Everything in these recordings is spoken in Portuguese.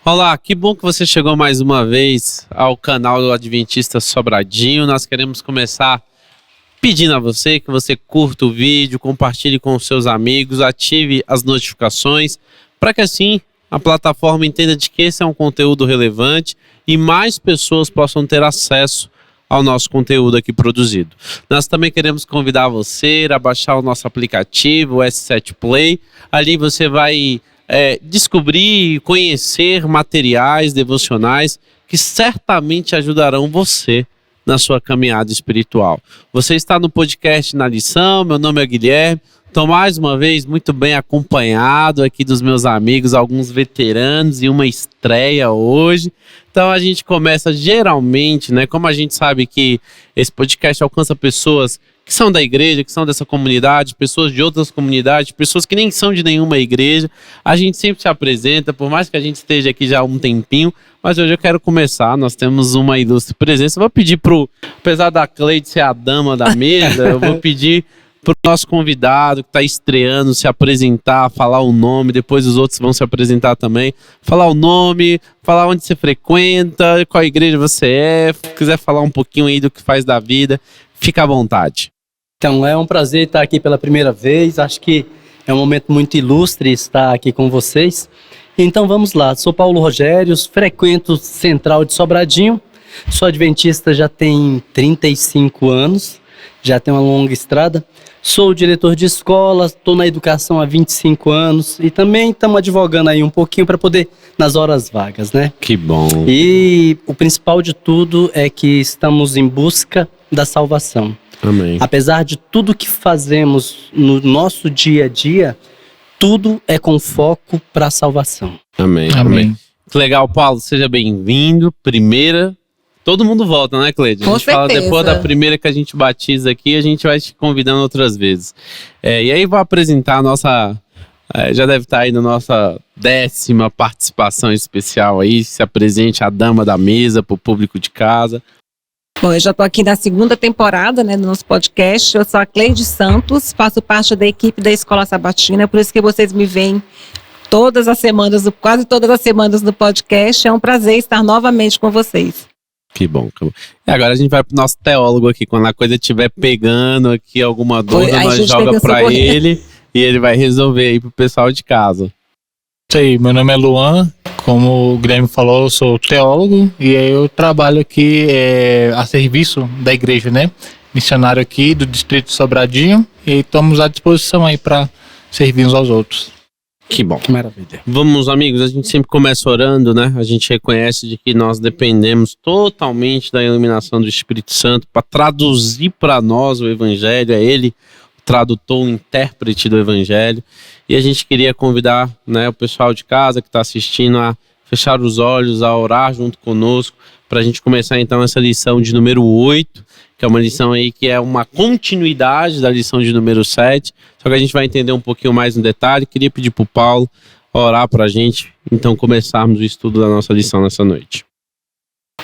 Olá, que bom que você chegou mais uma vez ao canal do Adventista Sobradinho. Nós queremos começar pedindo a você que você curta o vídeo, compartilhe com os seus amigos, ative as notificações, para que assim a plataforma entenda de que esse é um conteúdo relevante e mais pessoas possam ter acesso ao nosso conteúdo aqui produzido. Nós também queremos convidar você a baixar o nosso aplicativo, o S7 Play. Ali você vai descobrir e conhecer materiais devocionais que certamente ajudarão você na sua caminhada espiritual. Você está no podcast Na Lição, meu nome é Guilherme, estou mais uma vez muito bem acompanhado aqui dos meus amigos, alguns veteranos e uma estreia hoje. Então a gente começa geralmente, como a gente sabe que esse podcast alcança pessoas que são da igreja, que são dessa comunidade, pessoas de outras comunidades, pessoas que nem são de nenhuma igreja. A gente sempre se apresenta, por mais que a gente esteja aqui já há um tempinho, mas hoje eu quero começar. Nós temos uma ilustre presença. Eu vou pedir apesar da Cleide ser a dama da mesa, eu vou pedir para o nosso convidado que está estreando se apresentar, falar o nome, depois os outros vão se apresentar também, falar o nome, falar onde você frequenta, qual igreja você é, se quiser falar um pouquinho aí do que faz da vida, fica à vontade. Então, é um prazer estar aqui pela primeira vez, acho que é um momento muito ilustre estar aqui com vocês. Então vamos lá, sou Paulo Rogérios, frequento o Central de Sobradinho, sou adventista já tem 35 anos, já tenho uma longa estrada, sou diretor de escola, estou na educação há 25 anos e também estamos advogando aí um pouquinho para poder, nas horas vagas, né? Que bom! E o principal de tudo é que estamos em busca da salvação. Amém. Apesar de tudo que fazemos no nosso dia a dia, tudo é com foco para a salvação. Amém. Amém. Que legal, Paulo, seja bem-vindo. Primeira, todo mundo volta, né, Cleide? A gente fala depois da primeira que a gente batiza aqui, a gente vai te convidando outras vezes. E aí vou apresentar a nossa, já deve estar aí na nossa 10ª participação especial aí, se apresente a dama da mesa para o público de casa. Bom, eu já estou aqui na 2ª temporada, do nosso podcast. Eu sou a Cleide Santos, faço parte da equipe da Escola Sabatina, por isso que vocês me veem quase todas as semanas no podcast. É um prazer estar novamente com vocês. Que bom. E agora a gente vai pro nosso teólogo aqui, quando a coisa estiver pegando aqui alguma dúvida, nós joga para ele e ele vai resolver aí pro pessoal de casa. Isso aí, meu nome é Luan, como o Guilherme falou, eu sou teólogo e eu trabalho aqui a serviço da igreja, missionário aqui do distrito de Sobradinho, e estamos à disposição aí para servir uns aos outros. Que bom. Que maravilha. Vamos, amigos, a gente sempre começa orando, A gente reconhece de que nós dependemos totalmente da iluminação do Espírito Santo para traduzir para nós o Evangelho, é Ele o tradutor, o intérprete do Evangelho. E a gente queria convidar o pessoal de casa que está assistindo a fechar os olhos, a orar junto conosco, para a gente começar então essa lição de número 8, que é uma lição aí que é uma continuidade da lição de número 7, só que a gente vai entender um pouquinho mais no detalhe. Queria pedir para o Paulo orar para a gente, então começarmos o estudo da nossa lição nessa noite.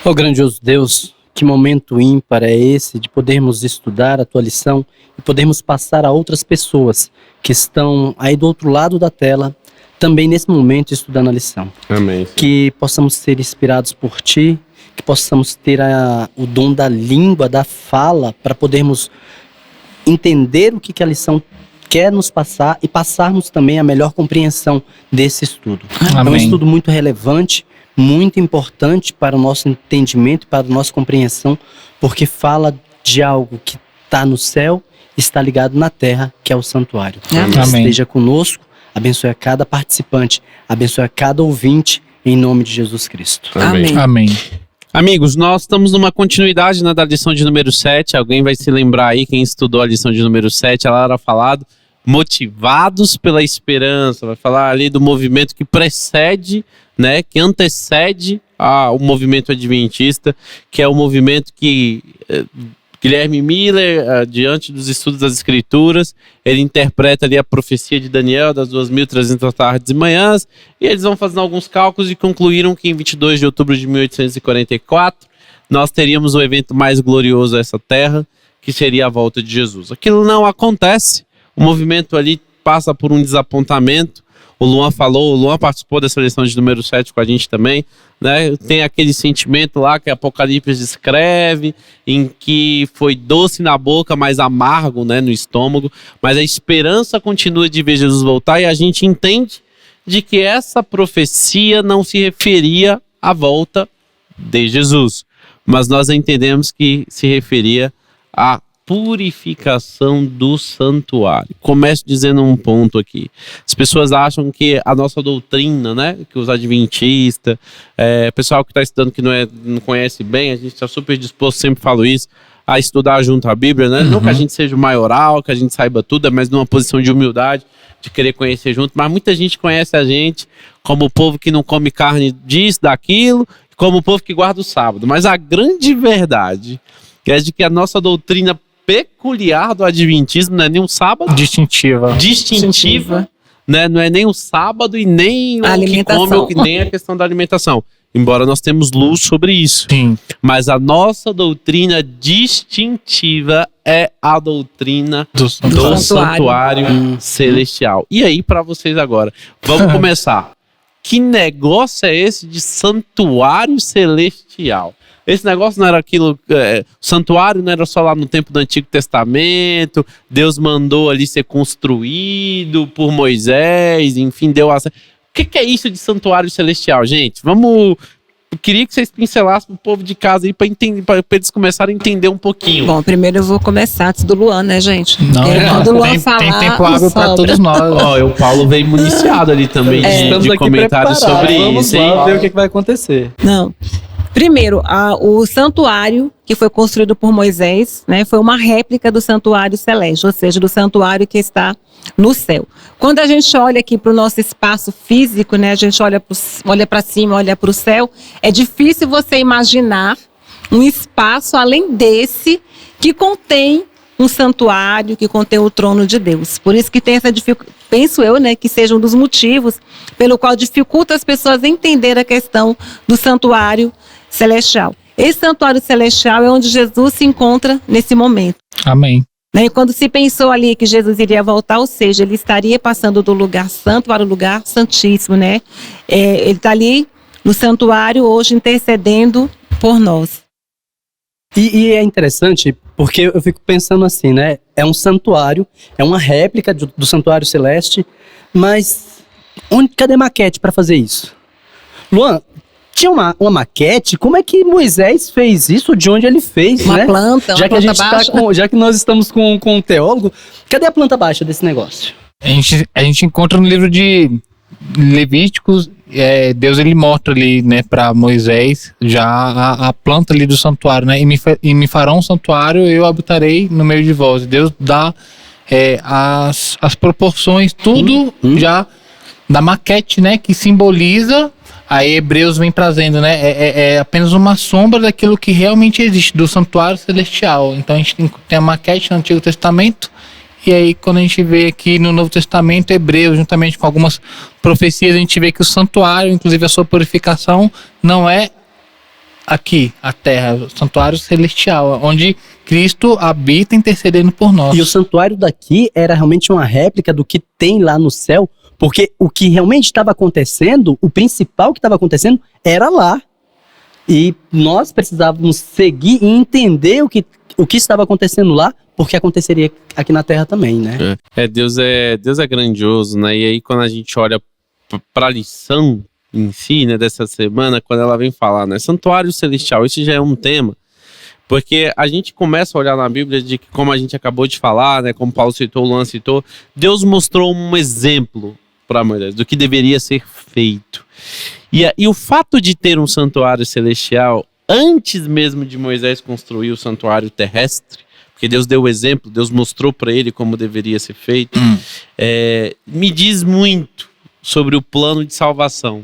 Ó grandioso Deus, que momento ímpar é esse de podermos estudar a tua lição e podermos passar a outras pessoas que estão aí do outro lado da tela, também nesse momento estudando a lição. Amém. Que possamos ser inspirados por ti, que possamos ter o dom da língua, da fala, para podermos entender o que a lição quer nos passar e passarmos também a melhor compreensão desse estudo. Amém. É um estudo muito relevante, muito importante para o nosso entendimento, para a nossa compreensão, porque fala de algo que está no céu, está ligado na terra, que é o santuário. Amém. Esteja conosco, abençoe a cada participante, abençoe a cada ouvinte, em nome de Jesus Cristo. Amém. Amém. Amigos, nós estamos numa continuidade da lição de número 7, alguém vai se lembrar aí, quem estudou a lição de número 7, ela era falado, motivados pela esperança, vai falar ali do movimento que precede, que antecede o movimento adventista, que é o movimento que Guilherme Miller, diante dos estudos das Escrituras, ele interpreta ali a profecia de Daniel das 2.300 tardes e manhãs, e eles vão fazendo alguns cálculos e concluíram que em 22 de outubro de 1844 nós teríamos o evento mais glorioso dessa terra, que seria a volta de Jesus. Aquilo não acontece, o movimento ali passa por um desapontamento, o Luan falou, o Luan participou dessa lição de número 7 com a gente também, né? Tem aquele sentimento lá que Apocalipse descreve, em que foi doce na boca, mas amargo, né, no estômago, mas a esperança continua de ver Jesus voltar, e a gente entende de que essa profecia não se referia à volta de Jesus, mas nós entendemos que se referia à purificação do santuário. Começo dizendo um ponto aqui. As pessoas acham que a nossa doutrina, né, que os adventistas, pessoal que está estudando que não conhece bem, a gente está super disposto, sempre falo isso, a estudar junto à Bíblia, né? Não que a gente seja o maioral, que a gente saiba tudo, mas numa posição de humildade, de querer conhecer junto, mas muita gente conhece a gente como o povo que não come carne disso, daquilo, como o povo que guarda o sábado. Mas a grande verdade é de que a nossa doutrina peculiar do adventismo não é nem um sábado distintiva, né? Não é nem o sábado e nem o que come ou que nem a questão da alimentação, embora nós temos luz sobre isso. Sim. Mas a nossa doutrina distintiva é a doutrina do santuário celestial. E aí, para vocês agora, vamos começar. Que negócio é esse de santuário celestial? Esse negócio não era aquilo, santuário não era só lá no tempo do Antigo Testamento, Deus mandou ali ser construído por Moisés, enfim, deu acesso. O que é isso de santuário celestial, gente? Eu queria que vocês pincelassem pro povo de casa aí para eles começarem a entender um pouquinho. Bom, primeiro eu vou começar antes do Luan, né, gente? Não, quando o Luan falar, tem tempo hábil para todos nós. O Paulo veio municiado ali também de comentários sobre isso. Vamos ver o que vai acontecer. Não. Primeiro, o santuário que foi construído por Moisés, né, foi uma réplica do santuário celeste, ou seja, do santuário que está no céu. Quando a gente olha aqui para o nosso espaço físico, né, a gente olha para cima, olha para o céu, é difícil você imaginar um espaço além desse que contém um santuário, que contém o trono de Deus. Por isso que tem essa dificuldade, penso eu, né, que seja um dos motivos pelo qual dificulta as pessoas entender a questão do santuário celestial. Esse santuário celestial é onde Jesus se encontra nesse momento. Amém. E quando se pensou ali que Jesus iria voltar, ou seja, ele estaria passando do lugar santo para o lugar santíssimo, né? Ele está ali no santuário hoje intercedendo por nós. E é interessante porque eu fico pensando assim, né? É um santuário, é uma réplica do santuário celeste, mas cadê maquete para fazer isso? Luan, tinha uma maquete? Como é que Moisés fez isso? De onde ele fez, uma né? Planta, já uma que planta a gente baixa. já que nós estamos com um teólogo, cadê a planta baixa desse negócio? A gente encontra no livro de Levíticos, Deus ele mostra ali, né, para Moisés já a planta ali do santuário, né? E me farão um santuário, eu habitarei no meio de vós. Deus dá as proporções, tudo já da maquete, né, que simboliza. Aí Hebreus vem trazendo, né? É apenas uma sombra daquilo que realmente existe, do santuário celestial. Então a gente tem a maquete no Antigo Testamento, e aí quando a gente vê aqui no Novo Testamento, Hebreus, juntamente com algumas profecias, a gente vê que o santuário, inclusive a sua purificação, não é aqui, a terra, o santuário celestial, onde Cristo habita intercedendo por nós. E o santuário daqui era realmente uma réplica do que tem lá no céu, porque o que realmente estava acontecendo, o principal que estava acontecendo, era lá. E nós precisávamos seguir e entender o que estava acontecendo lá, porque aconteceria aqui na Terra também, né? Deus é grandioso, né? E aí quando a gente olha para a lição em si, né, dessa semana, quando ela vem falar, né, santuário celestial, esse já é um tema, porque a gente começa a olhar na Bíblia de que, como a gente acabou de falar, né, como Paulo citou, o Luan citou, Deus mostrou um exemplo para Moisés do que deveria ser feito. E o fato de ter um santuário celestial, antes mesmo de Moisés construir o santuário terrestre, porque Deus deu o exemplo, Deus mostrou para ele como deveria ser feito, me diz muito sobre o plano de salvação.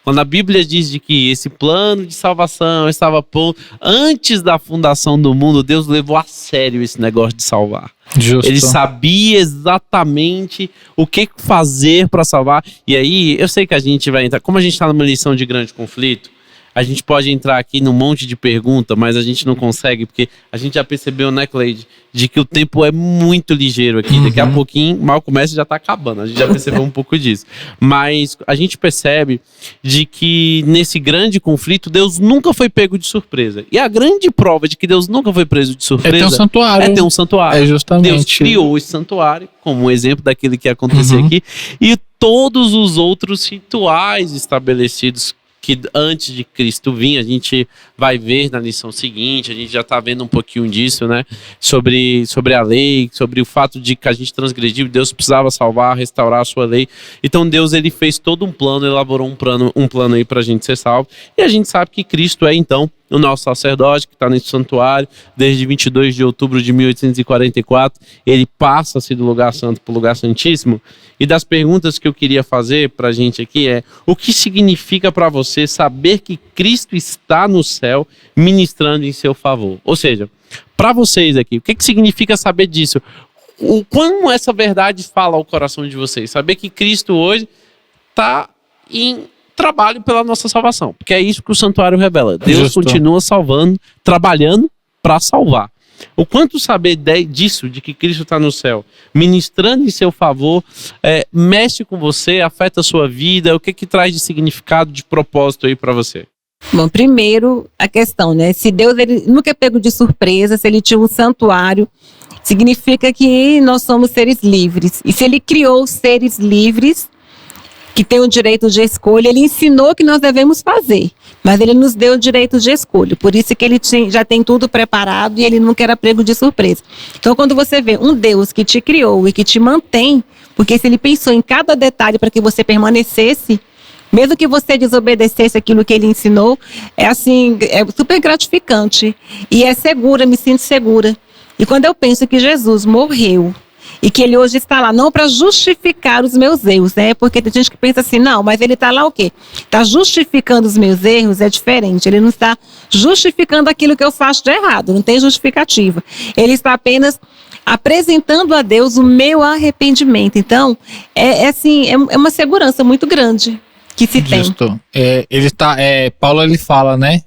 Quando a Bíblia diz de que esse plano de salvação estava pronto, antes da fundação do mundo, Deus levou a sério esse negócio de salvar. Justo. Ele sabia exatamente o que fazer para salvar. E aí, eu sei que a gente vai entrar, como a gente está numa lição de grande conflito, A gente pode entrar aqui num monte de pergunta, mas a gente não consegue, porque a gente já percebeu, né, Cleide, de que o tempo é muito ligeiro aqui. Daqui a pouquinho, mal começa e já tá acabando. A gente já percebeu um pouco disso. Mas a gente percebe de que nesse grande conflito, Deus nunca foi pego de surpresa. E a grande prova de que Deus nunca foi preso de surpresa É ter um santuário. é ter um santuário. É justamente. Deus criou esse santuário, como um exemplo daquele que ia acontecer aqui, e todos os outros rituais estabelecidos que antes de Cristo vir, a gente vai ver na lição seguinte, a gente já está vendo um pouquinho disso, né? Sobre a lei, sobre o fato de que a gente transgrediu, Deus precisava salvar, restaurar a sua lei. Então Deus, ele fez todo um plano, elaborou um plano aí para a gente ser salvo. E a gente sabe que Cristo é, então, o nosso sacerdote, que está nesse santuário, desde 22 de outubro de 1844, ele passa-se do lugar santo para o lugar santíssimo. E das perguntas que eu queria fazer para a gente aqui é: o que significa para você saber que Cristo está no céu ministrando em seu favor? Ou seja, para vocês aqui, o que significa saber disso? Como essa verdade fala ao coração de vocês? Saber que Cristo hoje está em trabalho pela nossa salvação, porque é isso que o santuário revela. Deus continua salvando, trabalhando para salvar. O quanto saber disso, de que Cristo está no céu, ministrando em seu favor, mexe com você, afeta a sua vida, o que traz de significado, de propósito aí para você? Bom, primeiro a questão, né? Se Deus, ele nunca é pego de surpresa, se ele tinha um santuário, significa que nós somos seres livres. E se ele criou seres livres, que tem o direito de escolha, ele ensinou o que nós devemos fazer, mas ele nos deu o direito de escolha, por isso que ele já tem tudo preparado e ele nunca era pego de surpresa. Então, quando você vê um Deus que te criou e que te mantém, porque se ele pensou em cada detalhe para que você permanecesse, mesmo que você desobedecesse aquilo que ele ensinou, é super gratificante e é segura, me sinto segura. E quando eu penso que Jesus morreu e que ele hoje está lá, não para justificar os meus erros, né? Porque tem gente que pensa assim, não, mas ele está lá o quê? Está justificando os meus erros, é diferente. Ele não está justificando aquilo que eu faço de errado, não tem justificativa. Ele está apenas apresentando a Deus o meu arrependimento. Então, é uma segurança muito grande que se tem. Justo. Paulo, ele fala, né?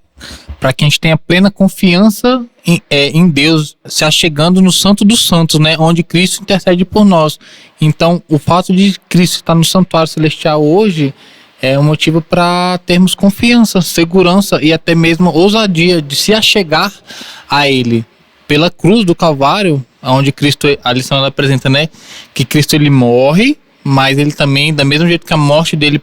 Para que a gente tenha plena confiança em Deus, se achegando no Santo dos Santos, né? Onde Cristo intercede por nós. Então, o fato de Cristo estar no santuário celestial hoje é um motivo para termos confiança, segurança e até mesmo ousadia de se achegar a Ele. Pela cruz do Calvário, onde Cristo, a lição ela apresenta, né? Que Cristo, ele morre, mas ele também, da mesma jeito que a morte dele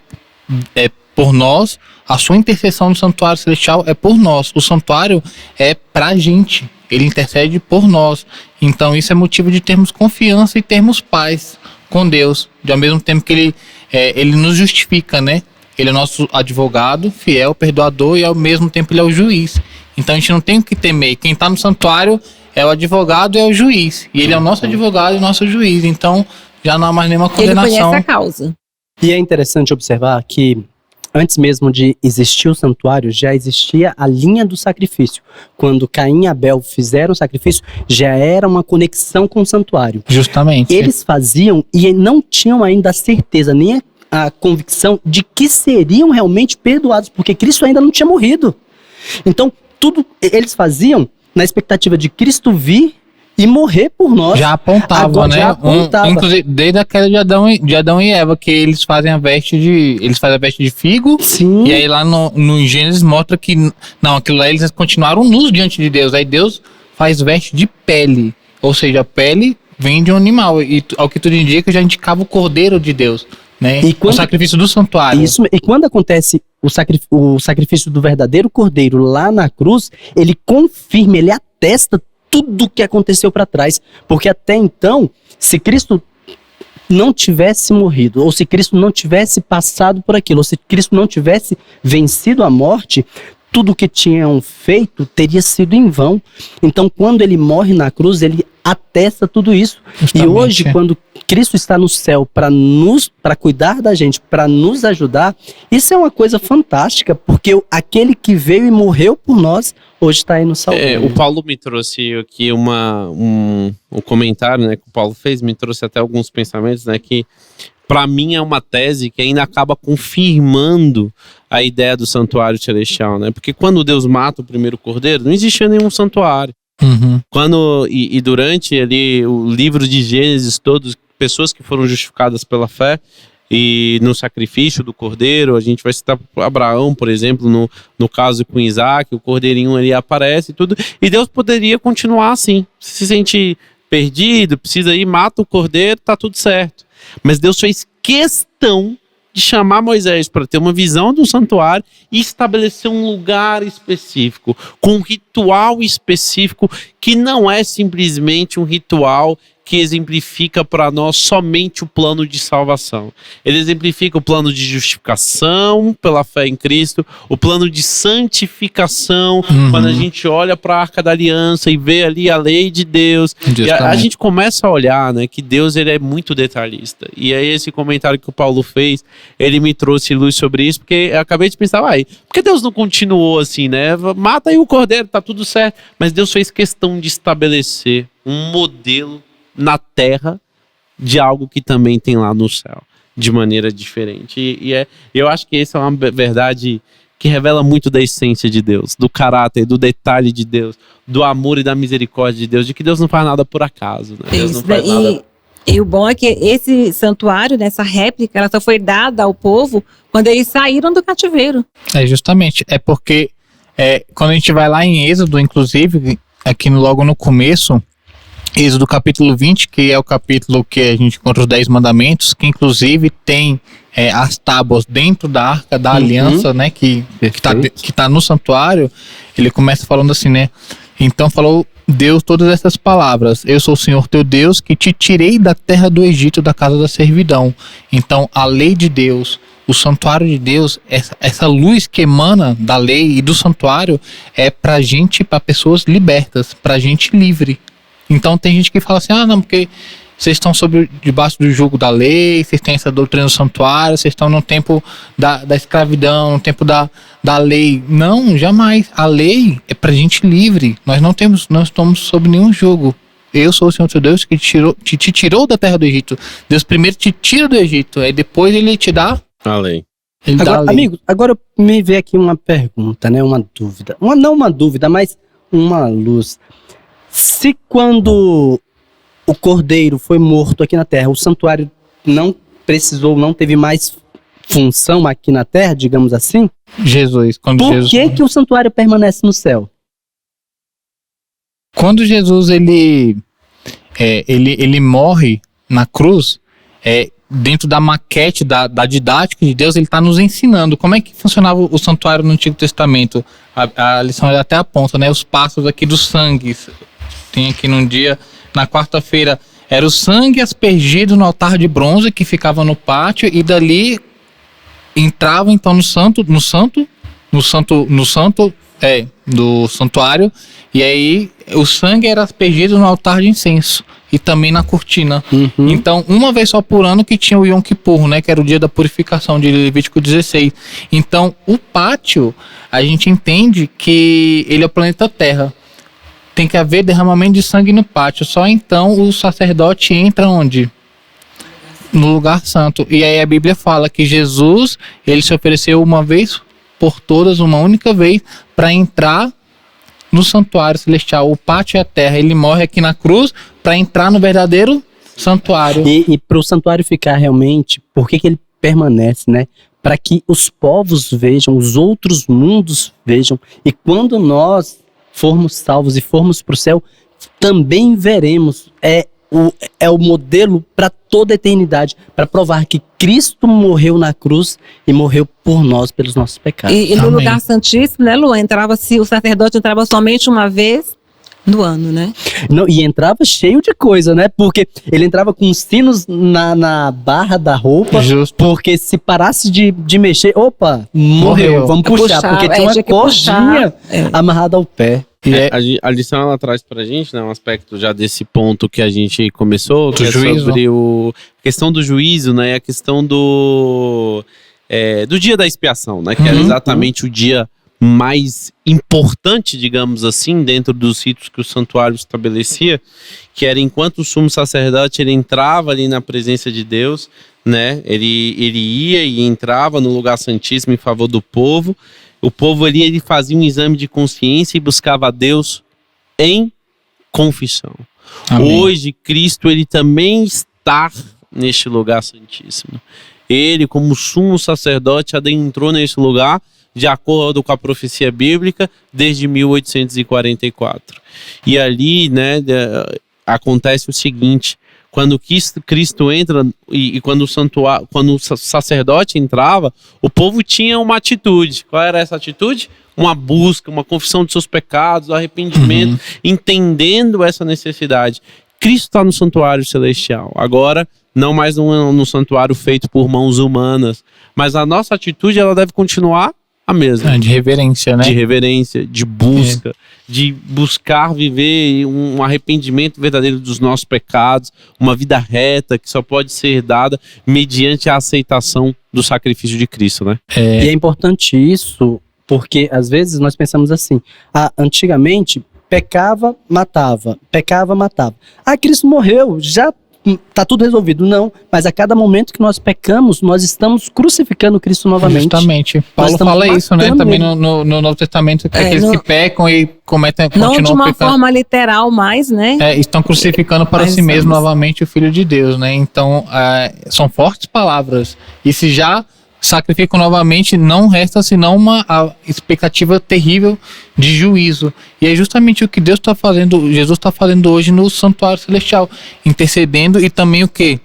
é por nós, a sua intercessão no santuário celestial é por nós. O santuário é pra gente. Ele intercede por nós. Então isso é motivo de termos confiança e termos paz com Deus. Ao mesmo tempo que ele nos justifica, né? Ele é nosso advogado, fiel, perdoador e ao mesmo tempo ele é o juiz. Então a gente não tem o que temer. Quem está no santuário é o advogado e é o juiz. E ele é o nosso advogado e o nosso juiz. Então já não há mais nenhuma condenação. Ele conhece a causa. E é interessante observar que antes mesmo de existir o santuário, já existia a linha do sacrifício. Quando Caim e Abel fizeram o sacrifício, já era uma conexão com o santuário. Justamente. Eles faziam e não tinham ainda a certeza, nem a convicção de que seriam realmente perdoados, porque Cristo ainda não tinha morrido. Então, tudo eles faziam na expectativa de Cristo vir e morrer por nós. Já apontava, agora, né? Já apontava. Inclusive, desde a queda de Adão e Eva, que eles fazem a veste de figo. Sim. E aí lá no Gênesis mostra que não, aquilo lá eles continuaram nus diante de Deus. Aí Deus faz veste de pele. Ou seja, a pele vem de um animal. E ao que tudo indica, já indicava o Cordeiro de Deus, né? O sacrifício do santuário. Isso, e quando acontece o sacrifício do verdadeiro Cordeiro lá na cruz, ele confirma, ele atesta tudo o que aconteceu para trás, porque até então, se Cristo não tivesse morrido, ou se Cristo não tivesse passado por aquilo, ou se Cristo não tivesse vencido a morte, tudo o que tinham feito teria sido em vão. Então, quando ele morre na cruz, ele atesta tudo isso. Justamente. E hoje, quando Cristo está no céu para cuidar da gente, para nos ajudar, isso é uma coisa fantástica, porque aquele que veio e morreu por nós, hoje está aí no salvador. O Paulo me trouxe aqui um comentário, né, que o Paulo fez, me trouxe até alguns pensamentos, né, que para mim é uma tese que ainda acaba confirmando a ideia do santuário celestial, né? Porque quando Deus mata o primeiro cordeiro, não existia nenhum santuário. E durante ali o livro de Gênesis, todos, pessoas que foram justificadas pela fé e no sacrifício do cordeiro, a gente vai citar Abraão, por exemplo, no caso com Isaac, o cordeirinho ali aparece e tudo, e Deus poderia continuar assim, se sente perdido, precisa ir, mata o cordeiro, tá tudo certo. Mas Deus fez questão de chamar Moisés para ter uma visão do santuário e estabelecer um lugar específico, com um ritual específico que não é simplesmente um ritual que exemplifica para nós somente o plano de salvação. Ele exemplifica o plano de justificação pela fé em Cristo, o plano de santificação, quando a gente olha para a Arca da Aliança e vê ali a lei de Deus. E a gente começa a olhar, né, que Deus ele é muito detalhista. E aí esse comentário que o Paulo fez, ele me trouxe luz sobre isso, porque eu acabei de pensar, por que Deus não continuou assim, né? Mata aí o cordeiro, tá tudo certo. Mas Deus fez questão de estabelecer um modelo na terra de algo que também tem lá no céu, de maneira diferente. Eu acho que essa é uma verdade que revela muito da essência de Deus, do caráter, do detalhe de Deus, do amor e da misericórdia de Deus, de que Deus não faz nada por acaso, né? Deus não faz nada. E o bom é que esse santuário, essa réplica, ela só foi dada ao povo quando eles saíram do cativeiro. Justamente, é porque quando a gente vai lá em Êxodo, inclusive, aqui logo no começo, Êxodo capítulo 20, que é o capítulo que a gente encontra os 10 mandamentos, que inclusive tem as tábuas dentro da Arca da Aliança, né, que tá no santuário. Ele começa falando assim, né, então falou Deus todas essas palavras: eu sou o Senhor teu Deus, que te tirei da terra do Egito, da casa da servidão. Então a lei de Deus, o santuário de Deus, essa luz que emana da lei e do santuário é pra gente, pra pessoas libertas, pra gente livre. Então tem gente que fala assim, não, porque vocês estão debaixo do jugo da lei, vocês têm essa doutrina do santuário, vocês estão no tempo da escravidão, no tempo da lei. Não, jamais. A lei é pra gente livre. Nós não estamos sob nenhum jugo. Eu sou o Senhor teu Deus que te tirou da terra do Egito. Deus primeiro te tira do Egito, aí depois ele te dá a lei. Agora, amigo, agora me veio aqui uma pergunta, né? Uma dúvida. Não uma dúvida, mas uma luz. Se quando o cordeiro foi morto aqui na terra, o santuário não teve mais função aqui na terra, digamos assim? Por que o santuário permanece no céu? Quando Jesus ele morre na cruz, dentro da maquete, da didática de Deus, ele está nos ensinando como é que funcionava o santuário no Antigo Testamento. A lição até aponta, né? Os passos aqui do sangue. Tem aqui na quarta-feira, era o sangue aspergido no altar de bronze que ficava no pátio, e dali entrava então no santo do santuário, e aí o sangue era aspergido no altar de incenso e também na cortina. Então, uma vez só por ano que tinha o Yom Kippur, né, que era o dia da purificação, de Levítico 16. Então, o pátio, a gente entende que ele é o planeta Terra. Tem que haver derramamento de sangue no pátio. Só então o sacerdote entra onde? No lugar santo. E aí a Bíblia fala que Jesus, ele se ofereceu uma vez por todas, uma única vez, para entrar no santuário celestial. O pátio é a terra. Ele morre aqui na cruz para entrar no verdadeiro santuário. E para o santuário ficar realmente, por que ele permanece, né? Para que os povos vejam, os outros mundos vejam. E quando nós formos salvos e formos para o céu, também veremos. É o modelo para toda a eternidade, para provar que Cristo morreu na cruz e morreu por nós, pelos nossos pecados. E no lugar santíssimo, né, Lu, o sacerdote entrava somente uma vez no ano, né? Não, e entrava cheio de coisa, né? Porque ele entrava com sinos na barra da roupa. Justo. Porque se parasse de mexer, opa, morreu, vamos puxar. Porque tinha uma cordinha amarrada ao pé. A lição ela traz pra gente, né, um aspecto já desse ponto que a gente começou, que é sobre a questão do juízo, né, a questão do dia da expiação, né, que era exatamente o dia mais importante, digamos assim, dentro dos ritos que o santuário estabelecia. que era enquanto o sumo sacerdote ele entrava ali na presença de Deus, né? Ele ia e entrava no lugar santíssimo em favor do povo. O povo ali ele fazia um exame de consciência e buscava a Deus em confissão. Amém. Hoje Cristo ele também está neste lugar santíssimo. Ele, como sumo sacerdote, adentrou nesse lugar de acordo com a profecia bíblica desde 1844. E ali, né, acontece o seguinte: quando Cristo entra e quando o sacerdote entrava, o povo tinha uma atitude. Qual era essa atitude? Uma busca, uma confissão de seus pecados, arrependimento, entendendo essa necessidade. Cristo está no santuário celestial. Agora, não mais no santuário feito por mãos humanas, mas a nossa atitude ela deve continuar a mesma. De reverência, né? De reverência, de busca, de buscar viver um arrependimento verdadeiro dos nossos pecados, uma vida reta que só pode ser dada mediante a aceitação do sacrifício de Cristo, né? E é importante isso, porque às vezes nós pensamos assim, antigamente pecava, matava. Cristo morreu, já está tudo resolvido. Não, mas a cada momento que nós pecamos, nós estamos crucificando Cristo novamente. Justamente. Paulo fala isso, né? Também no Novo Testamento, que aqueles que pecam e continuam não de uma pecando, forma literal mais, né? estão crucificando para si mesmo novamente o Filho de Deus, né? Então, são fortes palavras. E se já sacrificam novamente, não resta senão uma expectativa terrível de juízo. E é justamente o que Deus está fazendo, Jesus está fazendo hoje no santuário celestial, intercedendo e também o quê?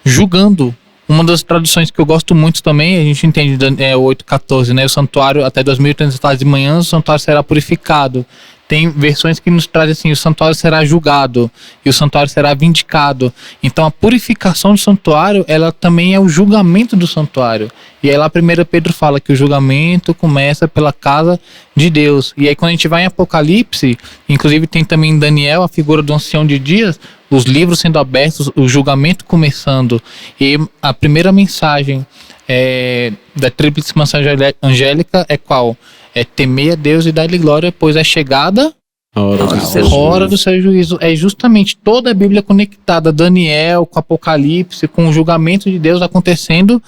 Julgando. Uma das traduções que eu gosto muito também, a gente entende, é 8:14, né? O santuário, até 2030 tarde de manhã, o santuário será purificado. Tem versões que nos trazem assim, o santuário será julgado e o santuário será vindicado. Então a purificação do santuário, ela também é o julgamento do santuário. E aí lá 1 Pedro fala que o julgamento começa pela casa de Deus. E aí quando a gente vai em Apocalipse, inclusive tem também em Daniel a figura do ancião de dias, os livros sendo abertos, o julgamento começando. E a primeira mensagem da tríplice mensagem angélica é qual? É temer a Deus e dar-lhe glória, pois é chegada a hora do seu juízo. É justamente toda a Bíblia conectada, Daniel, com Apocalipse, com o julgamento de Deus acontecendo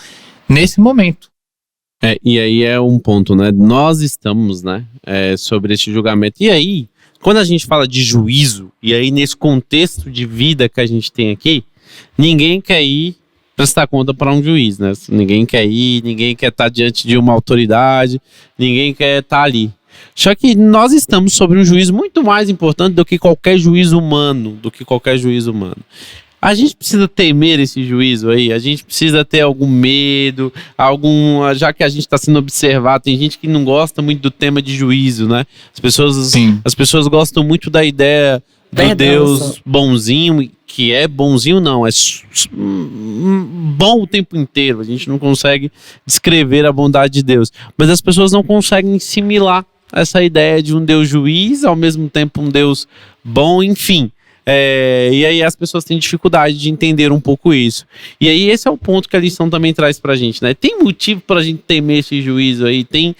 nesse momento. E aí é um ponto, né? Nós estamos, né, sobre esse julgamento. E aí, quando a gente fala de juízo, e aí nesse contexto de vida que a gente tem aqui, ninguém quer ir prestar conta para um juiz, né? Ninguém quer ir, ninguém quer estar diante de uma autoridade, ninguém quer estar ali. Só que nós estamos sobre um juízo muito mais importante do que qualquer juízo humano, A gente precisa temer esse juízo aí, a gente precisa ter algum medo, já que a gente está sendo observado, tem gente que não gosta muito do tema de juízo, né? As pessoas gostam muito da ideia do Deus bonzinho, que é bonzinho não, é bom o tempo inteiro, a gente não consegue descrever a bondade de Deus, mas as pessoas não conseguem assimilar essa ideia de um Deus juiz, ao mesmo tempo um Deus bom, enfim. E aí as pessoas têm dificuldade de entender um pouco isso. E aí esse é o ponto que a lição também traz pra gente, né? Tem motivo pra gente temer esse juízo aí, tem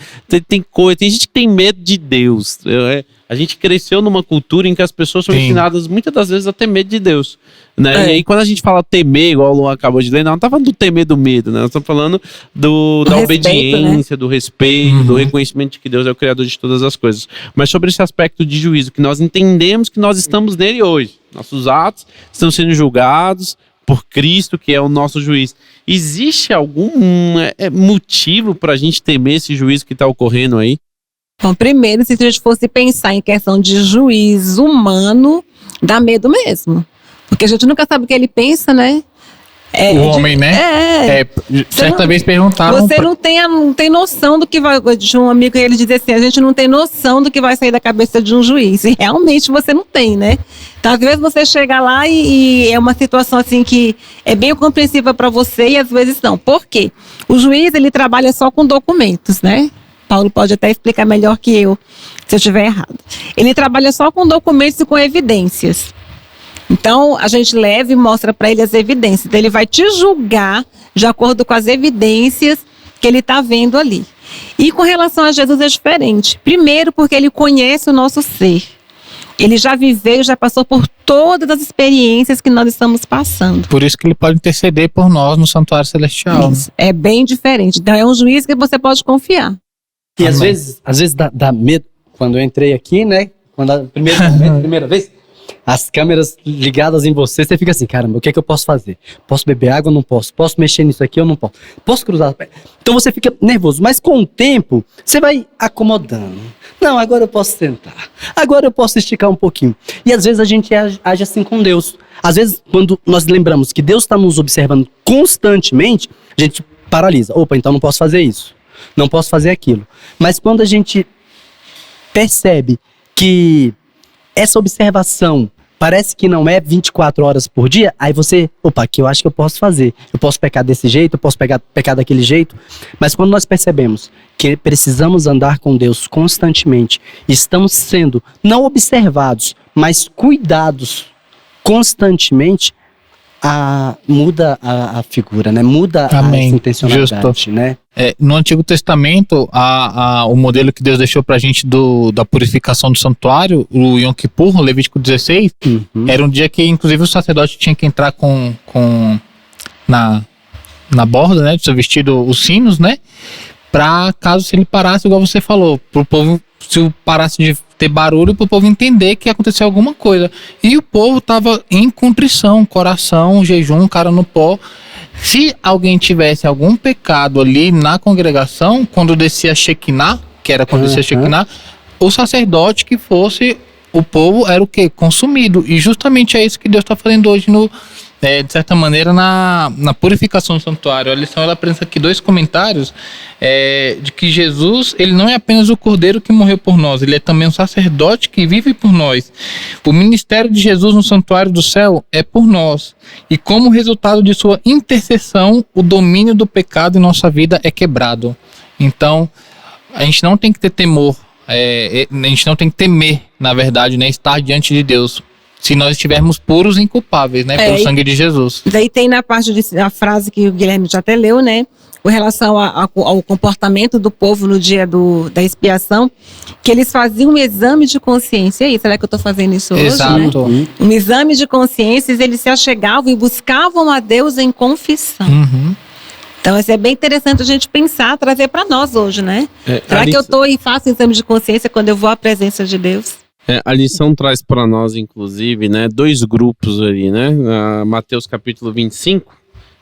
gente que tem medo de Deus. A gente cresceu numa cultura em que as pessoas são ensinadas muitas das vezes a ter medo de Deus, né? E aí quando a gente fala temer, igual o Luan acabou de ler, não tá falando do temer do medo, né? Nós estamos falando da obediência, né? Do respeito, do reconhecimento de que Deus é o Criador de todas as coisas. Mas sobre esse aspecto de juízo, que nós entendemos que nós estamos nele hoje. Nossos atos estão sendo julgados por Cristo, que é o nosso juiz. Existe algum motivo para a gente temer esse juízo que está ocorrendo aí? Bom, primeiro, se a gente fosse pensar em questão de juiz humano, dá medo mesmo. Porque a gente nunca sabe o que ele pensa, né? O homem, né? Certa vez perguntaram... Você não tem noção do que vai... De um amigo, ele dizia assim, a gente não tem noção do que vai sair da cabeça de um juiz. E realmente você não tem, né? Então, às vezes você chega lá e é uma situação assim que é bem compreensiva para você e às vezes não. Por quê? O juiz, ele trabalha só com documentos, né? Paulo pode até explicar melhor que eu, se eu estiver errado. Ele trabalha só com documentos e com evidências. Então, a gente leva e mostra para ele as evidências. Então, ele vai te julgar de acordo com as evidências que ele está vendo ali. E com relação a Jesus é diferente. Primeiro, porque ele conhece o nosso ser. Ele já viveu, já passou por todas as experiências que nós estamos passando. Por isso que ele pode interceder por nós no santuário celestial. Isso. É bem diferente. Então é um juiz que você pode confiar. E às Amém. vezes dá medo. Quando eu entrei aqui, né? Quando a primeira vez, as câmeras ligadas em você fica assim, caramba, o que é que eu posso fazer? Posso beber água ou não posso? Posso mexer nisso aqui ou não posso? Posso cruzar as pernas? Então você fica nervoso, mas com o tempo, você vai acomodando. Não, agora eu posso sentar. Agora eu posso esticar um pouquinho. E às vezes a gente age assim com Deus. Às vezes, quando nós lembramos que Deus está nos observando constantemente, a gente paralisa. Opa, então não posso fazer isso. Não posso fazer aquilo. Mas quando a gente percebe que essa observação parece que não é 24 horas por dia, aí você, opa, que eu acho que eu posso fazer. Eu posso pecar desse jeito, eu posso pecar daquele jeito. Mas quando nós percebemos que precisamos andar com Deus constantemente, estamos sendo não observados, mas cuidados constantemente, muda a figura, né? Muda Amém. essa intencionalidade, Justo. né? No Antigo Testamento, o modelo que Deus deixou pra gente da purificação do santuário, o Yom Kippur, o Levítico 16, era um dia que inclusive o sacerdote tinha que entrar na borda, né, do seu vestido, os sinos, né, pra caso se ele parasse, igual você falou, pro povo, se parasse de ter barulho, pro povo entender que aconteceu alguma coisa. E o povo tava em contrição, coração, jejum, cara no pó. Se alguém tivesse algum pecado ali na congregação, quando descia a Shekinah, que era quando descia a Shekinah, o sacerdote que fosse o povo era o quê? Consumido. E justamente é isso que Deus está fazendo hoje, de certa maneira, na purificação do santuário. A lição ela apresenta aqui 2 comentários de que Jesus, ele não é apenas o cordeiro que morreu por nós, ele é também um sacerdote que vive por nós. O ministério de Jesus no santuário do céu é por nós. E como resultado de sua intercessão, o domínio do pecado em nossa vida é quebrado. Então, a gente não tem que ter temor, a gente não tem que temer, na verdade, né, estar diante de Deus, se nós estivermos puros e inculpáveis, né, pelo sangue de Jesus. Daí tem na parte a frase que o Guilherme já até leu, né, com relação ao comportamento do povo no dia da expiação, que eles faziam um exame de consciência. E aí, será que eu estou fazendo isso hoje? Exato. Né? Um exame de consciência, eles se achegavam e buscavam a Deus em confissão. Então, isso é bem interessante a gente pensar, trazer para nós hoje, né? Será que eu estou e faço exame de consciência quando eu vou à presença de Deus? A lição traz para nós, inclusive, né, 2 grupos ali, né? Mateus capítulo 25,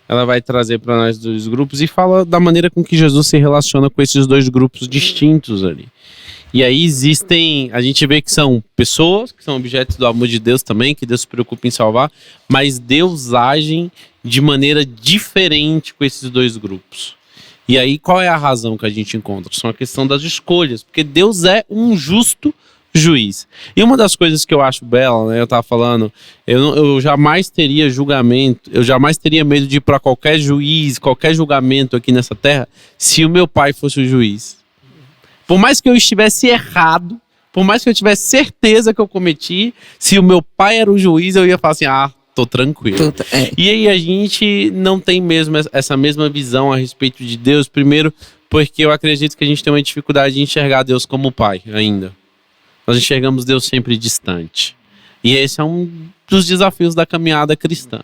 ela vai trazer para nós 2 grupos e fala da maneira com que Jesus se relaciona com esses 2 grupos distintos ali. E aí a gente vê que são pessoas, que são objetos do amor de Deus também, que Deus se preocupa em salvar, mas Deus age de maneira diferente com esses 2 grupos. E aí qual é a razão que a gente encontra? São a questão das escolhas, porque Deus é um justo juiz. E uma das coisas que eu acho bela, né, eu tava falando, eu jamais teria julgamento, eu jamais teria medo de ir para qualquer juiz, qualquer julgamento aqui nessa terra, se o meu pai fosse o juiz. Por mais que eu estivesse errado, por mais que eu tivesse certeza que eu cometi, se o meu pai era o juiz, eu ia falar assim, tô tranquilo. E aí a gente não tem mesmo essa mesma visão a respeito de Deus, primeiro porque eu acredito que a gente tem uma dificuldade de enxergar Deus como pai ainda. Nós enxergamos Deus sempre distante. E esse é um dos desafios da caminhada cristã.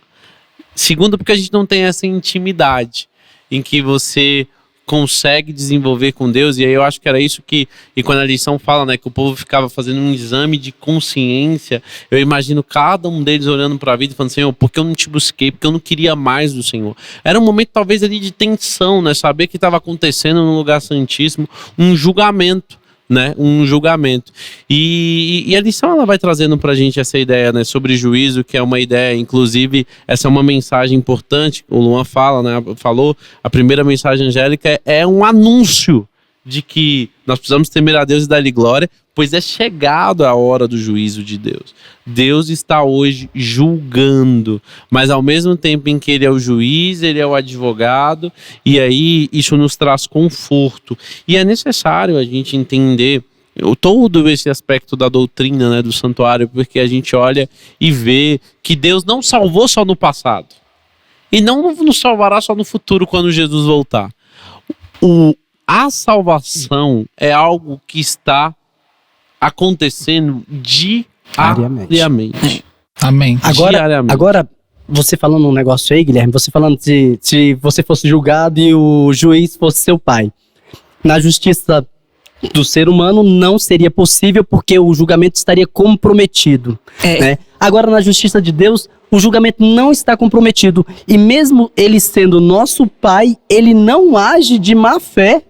Segundo, porque a gente não tem essa intimidade em que você consegue desenvolver com Deus. E aí eu acho que era isso que... E quando a lição fala, né, que o povo ficava fazendo um exame de consciência, eu imagino cada um deles olhando para a vida e falando, Senhor, por que eu não te busquei? Porque eu não queria mais do Senhor. Era um momento talvez ali de tensão, né? Saber que estava acontecendo no lugar santíssimo um julgamento. Né, um julgamento. E a lição ela vai trazendo pra gente essa ideia, né, sobre juízo, que é uma ideia, inclusive, essa é uma mensagem importante, o Luan falou, a primeira mensagem angélica é um anúncio de que nós precisamos temer a Deus e dar-lhe glória, pois é chegado a hora do juízo de Deus. Deus está hoje julgando, mas ao mesmo tempo em que ele é o juiz, ele é o advogado, e aí isso nos traz conforto. E é necessário a gente entender todo esse aspecto da doutrina, né, do santuário, porque a gente olha e vê que Deus não salvou só no passado, e não nos salvará só no futuro quando Jesus voltar. A salvação é algo que está acontecendo de Diariamente. Amém. Diariamente. Agora, você falando um negócio aí, Guilherme, você falando se você fosse julgado e o juiz fosse seu pai. Na justiça do ser humano não seria possível porque o julgamento estaria comprometido. Né? Agora, na justiça de Deus, o julgamento não está comprometido. E mesmo ele sendo nosso pai, ele não age de má fé,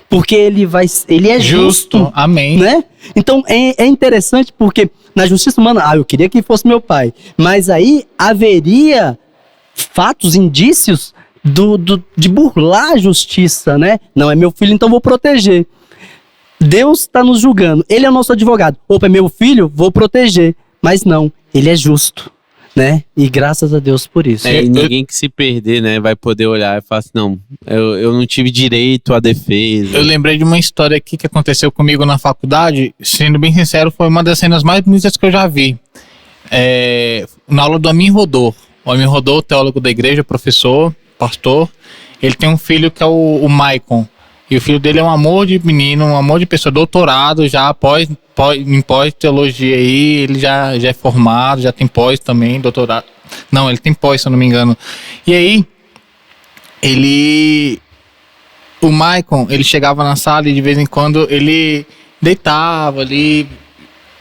porque ele é justo. Amém. Né? Então, é interessante porque na justiça humana, eu queria que fosse meu pai. Mas aí haveria fatos, indícios de burlar a justiça, né? Não é meu filho, então vou proteger. Deus está nos julgando. Ele é o nosso advogado. Opa, é meu filho? Vou proteger. Mas não, ele é justo, né? E graças a Deus por isso. E ninguém que se perder, né, vai poder olhar e falar assim, não, eu não tive direito à defesa. Eu lembrei de uma história aqui que aconteceu comigo na faculdade. Sendo bem sincero, foi uma das cenas mais bonitas que eu já vi. Na aula do Amin Rodô. O Amin Rodô, teólogo da igreja, professor, pastor. Ele tem um filho que é o Maicon. E o filho dele é um amor de menino, um amor de pessoa, doutorado já, em pós-teologia aí, ele já é formado, já tem pós também, doutorado. Não, ele tem pós, se eu não me engano. E aí, o Maicon, ele chegava na sala e de vez em quando ele deitava ali,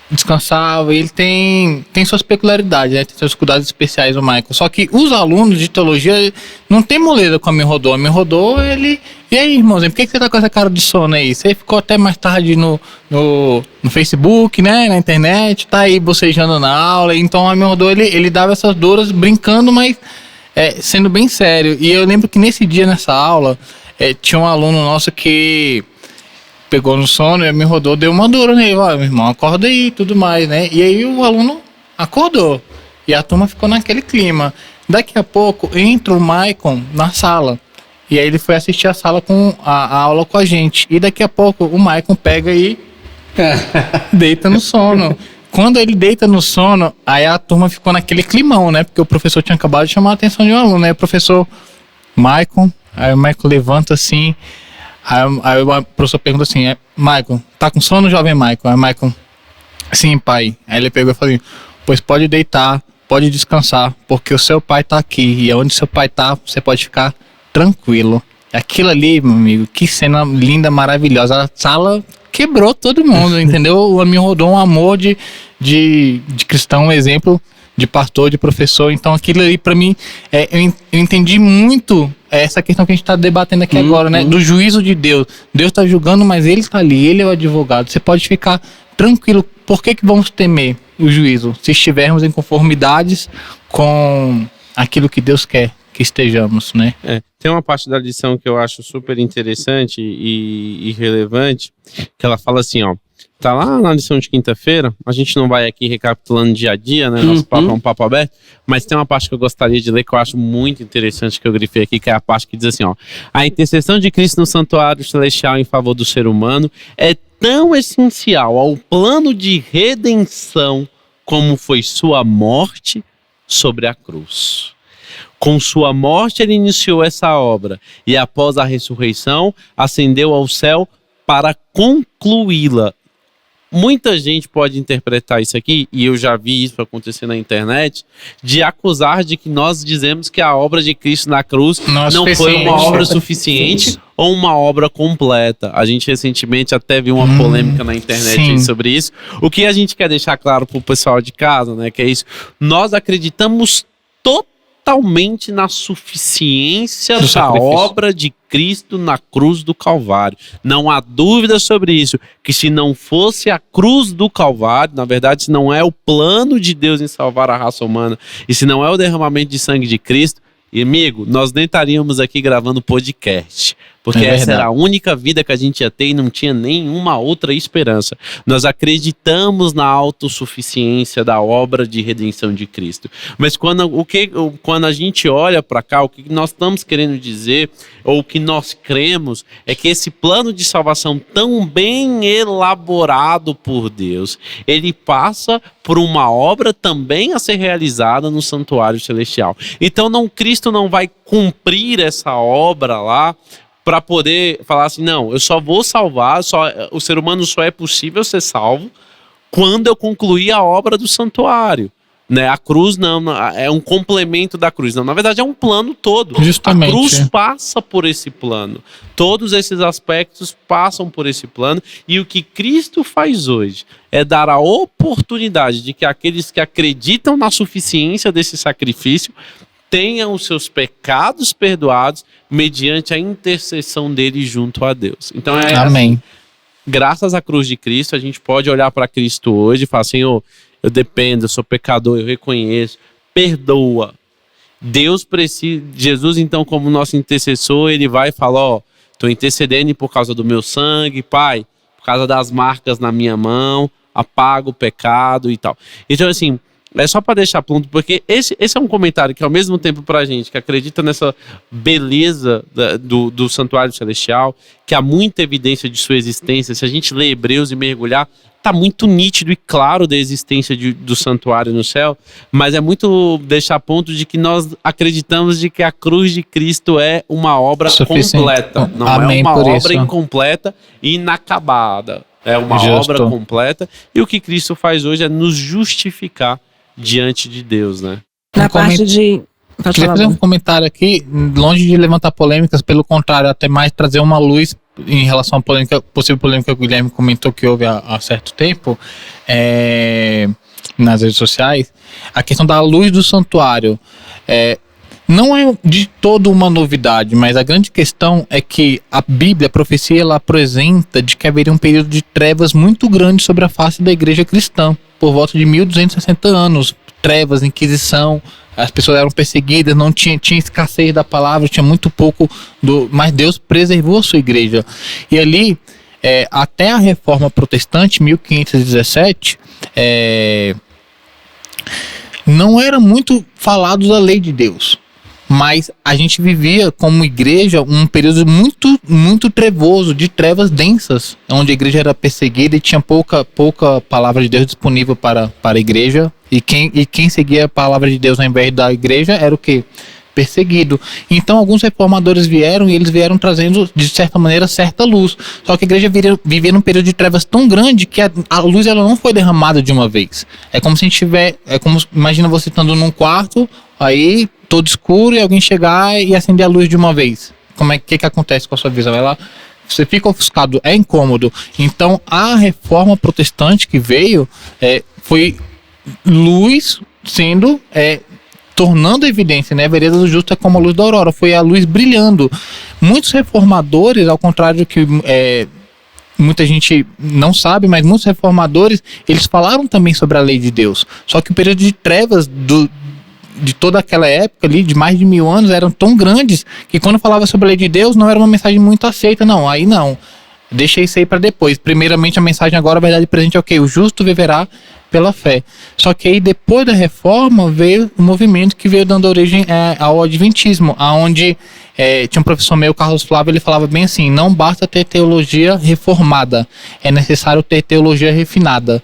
descansava, e ele tem suas peculiaridades, né? Tem seus cuidados especiais, o Maicon. Só que os alunos de teologia não tem moleza com a Amin Rodô. A Amin Rodô, ele... E aí, irmãozinho, por que você tá com essa cara de sono aí? Você ficou até mais tarde no Facebook, né? Na internet, tá aí bocejando na aula. Então, a Amin Rodô, ele dava essas duras brincando, mas sendo bem sério. E eu lembro que nesse dia, nessa aula, tinha um aluno nosso que pegou no sono e a Amin Rodô deu uma dura nele. Ó, meu irmão, acorda aí e tudo mais, né? E aí o aluno acordou. E a turma ficou naquele clima. Daqui a pouco entra o Maicon na sala. E aí ele foi assistir a sala a aula com a gente. E daqui a pouco o Maicon pega e deita no sono. Quando ele deita no sono, aí a turma ficou naquele climão, né? Porque o professor tinha acabado de chamar a atenção de um aluno. Aí o professor Maicon, aí o Maicon levanta assim. Aí o professor pergunta assim, Maicon, tá com sono, jovem Maicon? Aí o Maicon, sim, pai. Aí ele pegou e falou, pois pode deitar, pode descansar, porque o seu pai tá aqui. E onde seu pai tá, você pode ficar tranquilo. Aquilo ali, meu amigo, que cena linda, maravilhosa. A sala quebrou todo mundo, entendeu? O Amin Rodô, um amor de cristão, um exemplo de pastor, de professor. Então aquilo ali pra mim, eu entendi muito essa questão que a gente tá debatendo aqui agora, né? Do juízo de Deus. Deus tá julgando, mas ele tá ali, ele é o advogado. Você pode ficar tranquilo. Por que vamos temer o juízo? Se estivermos em conformidades com aquilo que Deus quer que estejamos, né? Tem uma parte da lição que eu acho super interessante e relevante, que ela fala assim, ó, tá lá na lição de quinta-feira, a gente não vai aqui recapitulando dia a dia, né, nosso papo é um papo aberto, mas tem uma parte que eu gostaria de ler que eu acho muito interessante, que eu grifei aqui, que é a parte que diz assim, ó, a intercessão de Cristo no santuário celestial em favor do ser humano é tão essencial ao plano de redenção como foi sua morte sobre a cruz. Com sua morte ele iniciou essa obra e após a ressurreição ascendeu ao céu para concluí-la. Muita gente pode interpretar isso aqui, e eu já vi isso acontecer na internet, de acusar de que nós dizemos que a obra de Cristo na cruz não foi uma obra suficiente ou uma obra completa. A gente recentemente até viu uma polêmica na internet sobre isso. O que a gente quer deixar claro para o pessoal de casa, né, que é isso, nós acreditamos totalmente na suficiência da obra de Cristo na cruz do Calvário. Não há dúvida sobre isso, que se não fosse a cruz do Calvário, na verdade, se não é o plano de Deus em salvar a raça humana, e se não é o derramamento de sangue de Cristo, e, amigo, nós nem estaríamos aqui gravando podcast, porque essa era a única vida que a gente ia ter e não tinha nenhuma outra esperança. Nós acreditamos na autossuficiência da obra de redenção de Cristo. Mas quando a gente olha para cá, o que nós estamos querendo dizer, ou o que nós cremos, é que esse plano de salvação tão bem elaborado por Deus, ele passa por uma obra também a ser realizada no santuário celestial. Então Cristo não vai cumprir essa obra lá para poder falar assim, não, eu só vou salvar, o ser humano só é possível ser salvo quando eu concluí a obra do santuário. Né? A cruz não é um complemento da cruz. Não, na verdade é um plano todo. Justamente. A cruz passa por esse plano. Todos esses aspectos passam por esse plano. E o que Cristo faz hoje é dar a oportunidade de que aqueles que acreditam na suficiência desse sacrifício tenham os seus pecados perdoados mediante a intercessão dele junto a Deus. Então Amém. Graças à cruz de Cristo, a gente pode olhar para Cristo hoje e falar assim, eu dependo, eu sou pecador, eu reconheço, perdoa. Deus precisa, Jesus então como nosso intercessor, ele vai e fala, estou intercedendo por causa do meu sangue, Pai, por causa das marcas na minha mão, apaga o pecado e tal. Então assim, é só para deixar pronto, porque esse é um comentário que ao mesmo tempo pra gente, que acredita nessa beleza do santuário celestial, que há muita evidência de sua existência, se a gente ler Hebreus e mergulhar, tá muito nítido e claro da existência do santuário no céu, mas é muito deixar ponto de que nós acreditamos de que a cruz de Cristo é uma obra completa, não Amém, é uma obra isso. incompleta e inacabada, é uma Justo. obra completa, e o que Cristo faz hoje é nos justificar diante de Deus, né? Na parte de... Pode Queria falar, fazer um Bruno. comentário aqui, longe de levantar polêmicas, pelo contrário, até mais trazer uma luz em relação à possível polêmica que o Guilherme comentou que houve há certo tempo nas redes sociais. A questão da luz do santuário não é de todo uma novidade, mas a grande questão é que a Bíblia, a profecia, ela apresenta de que haveria um período de trevas muito grande sobre a face da igreja cristã, por volta de 1260 anos, trevas, inquisição, as pessoas eram perseguidas, não tinha escassez da palavra, tinha muito pouco, mas Deus preservou a sua igreja. E ali, até a Reforma Protestante, 1517, não era muito falado da lei de Deus. Mas a gente vivia como igreja um período muito, muito trevoso, de trevas densas, onde a igreja era perseguida e tinha pouca palavra de Deus disponível para a igreja. E quem seguia a palavra de Deus ao invés da igreja era o quê? Perseguido. Então alguns reformadores vieram e eles vieram trazendo, de certa maneira, certa luz. Só que a igreja vivia num período de trevas tão grande que a luz ela não foi derramada de uma vez. É como se a gente imagina você estando num quarto, aí todo escuro, e alguém chegar e acender a luz de uma vez. Como que acontece com a sua visão? Você fica ofuscado, é incômodo. Então a reforma protestante que veio foi luz sendo tornando evidência, né? A vereda do justo é como a luz da aurora, foi a luz brilhando. Muitos reformadores, ao contrário do que muita gente não sabe, mas muitos reformadores, eles falaram também sobre a lei de Deus. Só que o período de trevas de toda aquela época ali, de mais de 1000 anos, eram tão grandes que quando falava sobre a lei de Deus, não era uma mensagem muito aceita, não. Aí não, deixa isso aí para depois. Primeiramente a mensagem agora, a verdade presente é o quê? O justo viverá pela fé. Só que aí depois da reforma veio o movimento que veio dando origem ao adventismo, aonde tinha um professor meu, Carlos Flávio, ele falava bem assim: não basta ter teologia reformada, é necessário ter teologia refinada.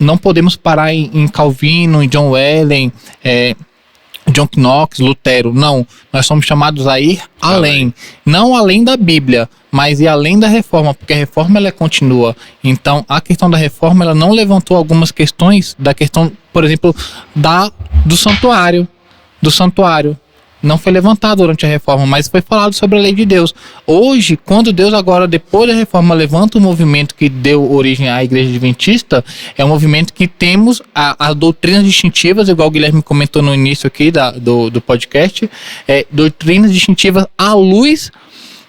Não podemos parar em Calvino, em John Wesley, John Knox, Lutero. Não, nós somos chamados a ir além. Não além da Bíblia, mas ir além da reforma, porque a reforma ela continua. Então a questão da reforma ela não levantou algumas questões da questão, por exemplo, do santuário. Não foi levantado durante a reforma, mas foi falado sobre a lei de Deus. Hoje, quando Deus agora, depois da reforma, levanta o movimento que deu origem à Igreja Adventista, é um movimento que temos as doutrinas distintivas, igual o Guilherme comentou no início aqui do podcast, doutrinas distintivas à luz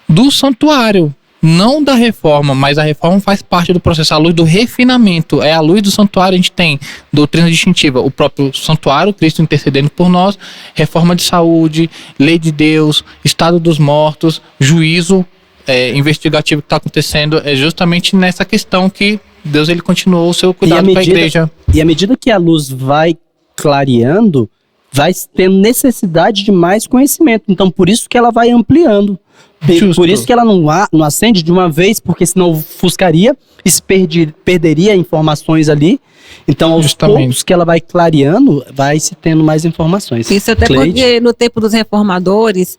do santuário. Não da reforma, mas a reforma faz parte do processo, a luz do refinamento. É a luz do santuário, a gente tem doutrina distintiva, o próprio santuário, Cristo intercedendo por nós, reforma de saúde, lei de Deus, estado dos mortos, juízo investigativo que está acontecendo, é justamente nessa questão que Deus ele continuou o seu cuidado com a igreja. E à medida que a luz vai clareando, vai tendo necessidade de mais conhecimento. Então, por isso que ela vai ampliando. Por isso que ela não acende de uma vez, porque senão ofuscaria, perderia informações ali. Então, aos poucos que ela vai clareando, vai se tendo mais informações. Isso até porque no tempo dos reformadores,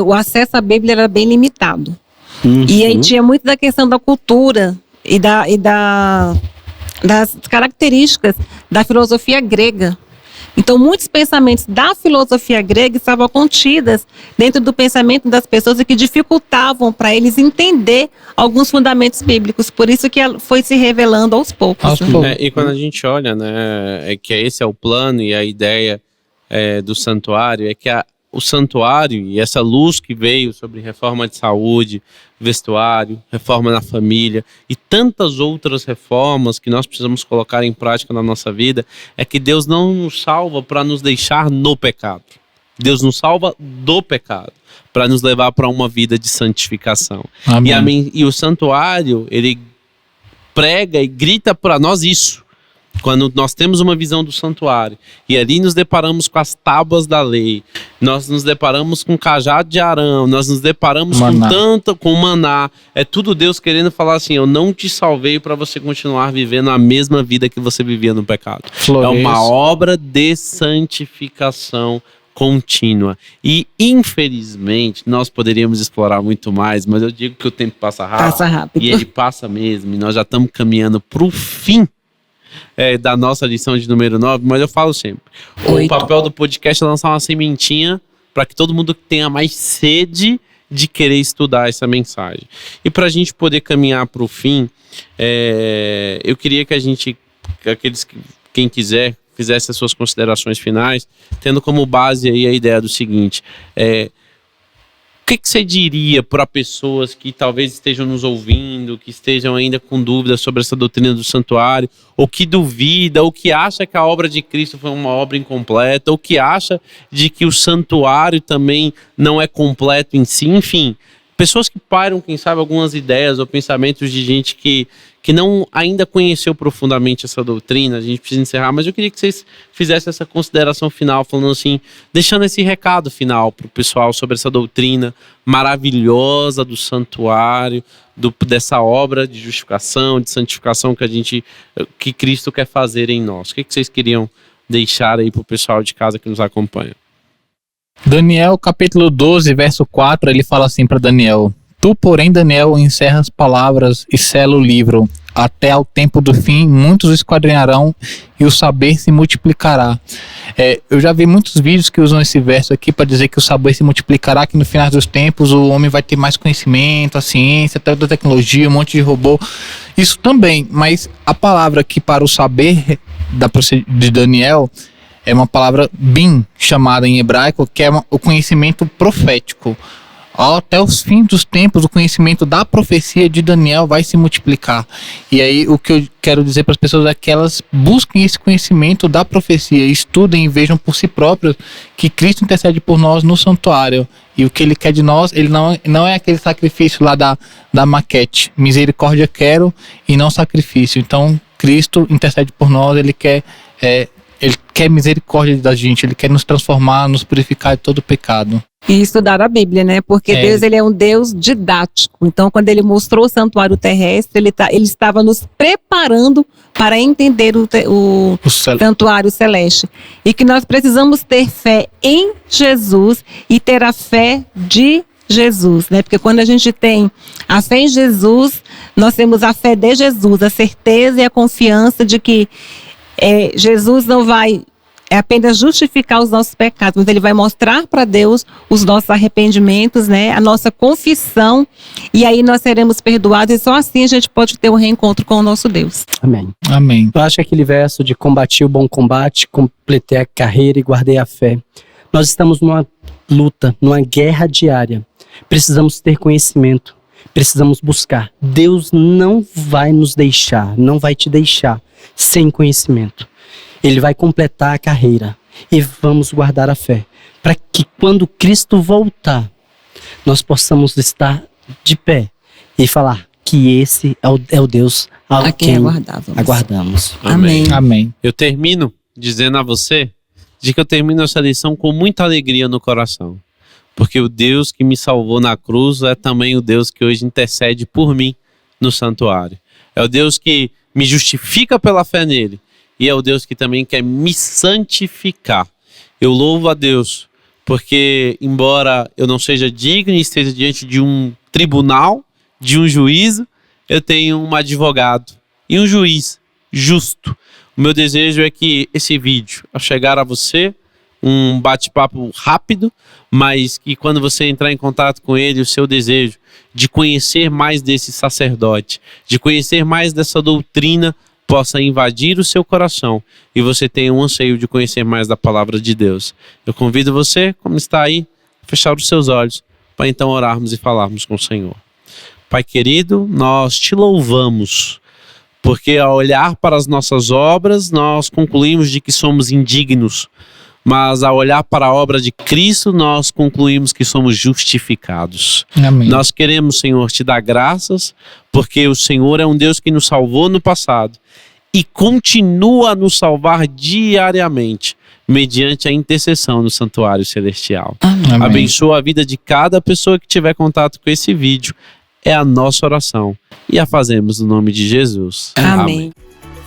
o acesso à Bíblia era bem limitado. Uhum. E aí tinha muito da questão da cultura e da das características da filosofia grega. Então, muitos pensamentos da filosofia grega estavam contidas dentro do pensamento das pessoas e que dificultavam para eles entender alguns fundamentos bíblicos. Por isso que foi se revelando aos poucos. Né? E quando a gente olha, né, que esse é o plano e a ideia do santuário, é que o santuário e essa luz que veio sobre reforma de saúde, vestuário, reforma na família e tantas outras reformas que nós precisamos colocar em prática na nossa vida, é que Deus não nos salva para nos deixar no pecado. Deus nos salva do pecado, para nos levar para uma vida de santificação. E o santuário, ele prega e grita para nós isso. Quando nós temos uma visão do santuário e ali nos deparamos com as tábuas da lei, nós nos deparamos com o cajado de Arão, nós nos deparamos com maná, é tudo Deus querendo falar assim: eu não te salvei para você continuar vivendo a mesma vida que você vivia no pecado. É uma obra de santificação contínua. E infelizmente nós poderíamos explorar muito mais, mas eu digo que o tempo passa rápido. Passa rápido. E ele passa mesmo, e nós já estamos caminhando para o fim da nossa lição de número 9, mas eu falo sempre, o papel do podcast é lançar uma sementinha para que todo mundo tenha mais sede de querer estudar essa mensagem. E para a gente poder caminhar para o fim, eu queria que quem quiser, fizesse as suas considerações finais, tendo como base aí a ideia do seguinte: o que você diria para pessoas que talvez estejam nos ouvindo, que estejam ainda com dúvidas sobre essa doutrina do santuário, ou que duvida, ou que acha que a obra de Cristo foi uma obra incompleta, ou que acha de que o santuário também não é completo em si, enfim, pessoas que pairam, quem sabe, algumas ideias ou pensamentos de gente que não ainda conheceu profundamente essa doutrina. A gente precisa encerrar, mas eu queria que vocês fizessem essa consideração final, falando assim, deixando esse recado final para o pessoal sobre essa doutrina maravilhosa do santuário, dessa obra de justificação, de santificação que Cristo quer fazer em nós. O que vocês queriam deixar aí para o pessoal de casa que nos acompanha? Daniel, capítulo 12, verso 4, ele fala assim para Daniel: tu, porém, Daniel, encerra as palavras e sela o livro. Até ao tempo do fim, muitos esquadrinharão e o saber se multiplicará. Eu já vi muitos vídeos que usam esse verso aqui para dizer que o saber se multiplicará, que no final dos tempos o homem vai ter mais conhecimento, a ciência, toda a tecnologia, um monte de robô. Isso também, mas a palavra aqui para o saber de Daniel é uma palavra bin, chamada em hebraico, que é o conhecimento profético. Até os fins dos tempos, o conhecimento da profecia de Daniel vai se multiplicar. E aí o que eu quero dizer para as pessoas é que elas busquem esse conhecimento da profecia, estudem e vejam por si próprios que Cristo intercede por nós no santuário. E o que ele quer de nós, ele não é aquele sacrifício lá da maquete. Misericórdia quero e não sacrifício. Então Cristo intercede por nós, ele quer misericórdia da gente, ele quer nos transformar, nos purificar de todo pecado. E estudar a Bíblia, né? Porque Deus, ele é um Deus didático. Então, quando ele mostrou o santuário terrestre, ele estava nos preparando para entender o santuário celeste. E que nós precisamos ter fé em Jesus e ter a fé de Jesus, né? Porque quando a gente tem a fé em Jesus, nós temos a fé de Jesus, a certeza e a confiança de que Jesus não vai apenas justificar os nossos pecados, mas ele vai mostrar para Deus os nossos arrependimentos, né? A nossa confissão, e aí nós seremos perdoados, e só assim a gente pode ter um reencontro com o nosso Deus. Amém. Amém. Eu acho que aquele verso de combati o bom combate, completei a carreira e guardei a fé. Nós estamos numa luta, numa guerra diária. Precisamos ter conhecimento, precisamos buscar. Deus não vai nos deixar, não vai te deixar sem conhecimento. Ele vai completar a carreira e vamos guardar a fé, para que quando Cristo voltar, nós possamos estar de pé e falar que esse é o Deus a quem aguardamos. Amém. Amém. Eu termino dizendo a você de que eu termino essa lição com muita alegria no coração, porque o Deus que me salvou na cruz é também o Deus que hoje intercede por mim no santuário. É o Deus que me justifica pela fé nele, e é o Deus que também quer me santificar. Eu louvo a Deus, porque embora eu não seja digno e esteja diante de um tribunal, de um juízo, eu tenho um advogado e um juiz justo. O meu desejo é que esse vídeo, ao chegar a você, um bate-papo rápido, mas que quando você entrar em contato com ele, o seu desejo de conhecer mais desse sacerdote, de conhecer mais dessa doutrina, possa invadir o seu coração e você tenha um anseio de conhecer mais da palavra de Deus. Eu convido você, como está aí, a fechar os seus olhos para então orarmos e falarmos com o Senhor. Pai querido, nós te louvamos, porque ao olhar para as nossas obras, nós concluímos de que somos indignos, mas ao olhar para a obra de Cristo, nós concluímos que somos justificados. Amém. Nós queremos, Senhor, te dar graças, porque o Senhor é um Deus que nos salvou no passado e continua a nos salvar diariamente, mediante a intercessão no santuário celestial. Amém. Abençoa a vida de cada pessoa que tiver contato com esse vídeo. É a nossa oração e a fazemos no nome de Jesus. Amém.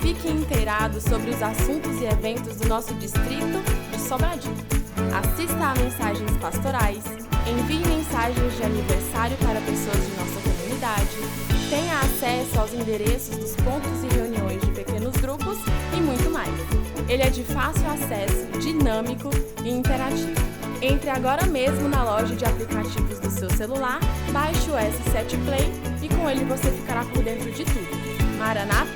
Fique inteirado sobre os assuntos e eventos do nosso distrito de Sobradinho. Assista a mensagens pastorais, envie mensagens de aniversário para pessoas de nossa comunidade, tenha acesso aos endereços dos pontos e reuniões de pequenos grupos e muito mais. Ele é de fácil acesso, dinâmico e interativo. Entre agora mesmo na loja de aplicativos do seu celular, baixe o S7 Play e com ele você ficará por dentro de tudo. Maranata!